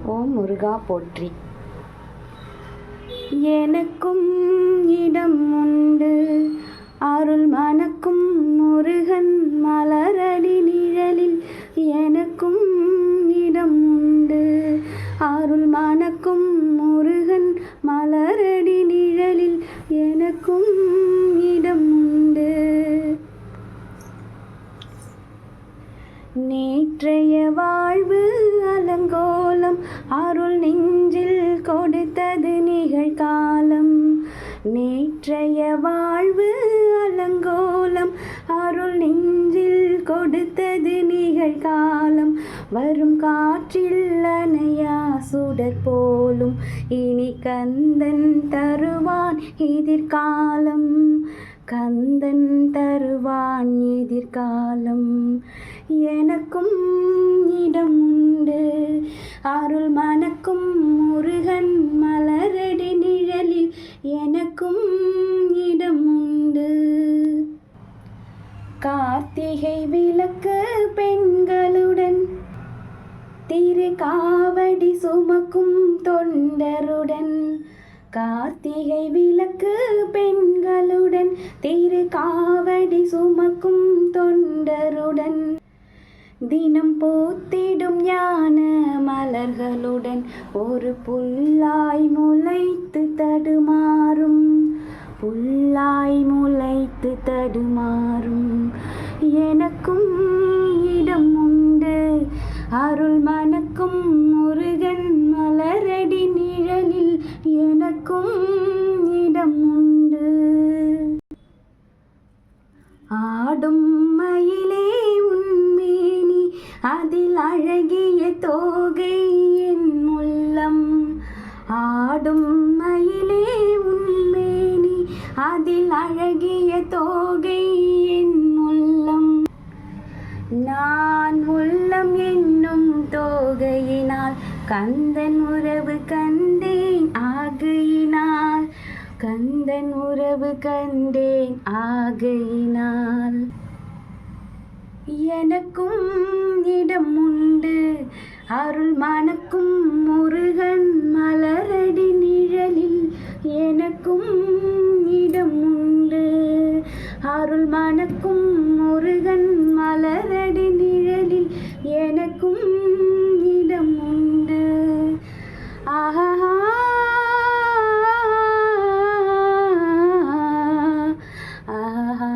ஓம் முருகா போற்றி. எனக்கும் இடம் உண்டு அருள் மணக்கும் முருகன் மலரடி நிழலில். எனக்கும் இடம் உண்டு அருள் மணக்கும் முருகன் மலரடி நிழலில். எனக்கும் இடம் உண்டு. நேற்றைய வாழ்வு அலங்கோலம் அருள் நெஞ்சில் கொடுத்தது நிகழ்காலம். நேற்றைய வாழ்வு அலங்கோலம் அருள் நெஞ்சில் கொடுத்தது நிகழ்காலம். வரும் காற்றில் அணையா சுடர் போலும் இனி கந்தன் தருவான் எதிர்காலம். கந்தன் தருவான் எதிர்காலம். எனக்கும் இடம் உண்டு அருள் மணக்கும் முருகன் மலரடி நிழலில். எனக்கும் இடம் உண்டு. கார்த்திகை விளக்கு பெண்களுடன் திரு காவடி சுமக்கும் தொண்டருடன். கார்த்திகை விளக்கு பெண்களுடன் திரு காவடி சுமக்கும் தொண்டருடன். தினம் பூத்திடும் ஞான மலர்களுடன் ஒரு புல்லாய் முளைத்து தடுமாறும். புல்லாய் முளைத்து தடுமாறும். எனக்கும் இடம் உண்டு அருள் மணக்கும் முருகன் மலரடி நிழலில். எனக்கும் இடம் உண்டு. ஆடும் மயிலே உன்மேனி அதில் அழகிய தோகை என் உள்ளம். ஆடும் மயிலே உன்மேனி அதில் அழகிய தோகை என் உள்ளம். நான் உள்ளம் என்னும் தோகையினால் கந்தன் உறவு கண்டேன் ஆகையினால். கந்தன் உறவு கண்டேன் ஆகையினால். எனக்கும் இடம் உண்டு அருள் மணக்கும் முருகன் மலரடி நிழலில். எனக்கும் இடம் உண்டு அருள் மணக்கும் முருகன் மலரடி நிழலில். எனக்கும் இடம் உண்டு. ஆஹா ஆஹா.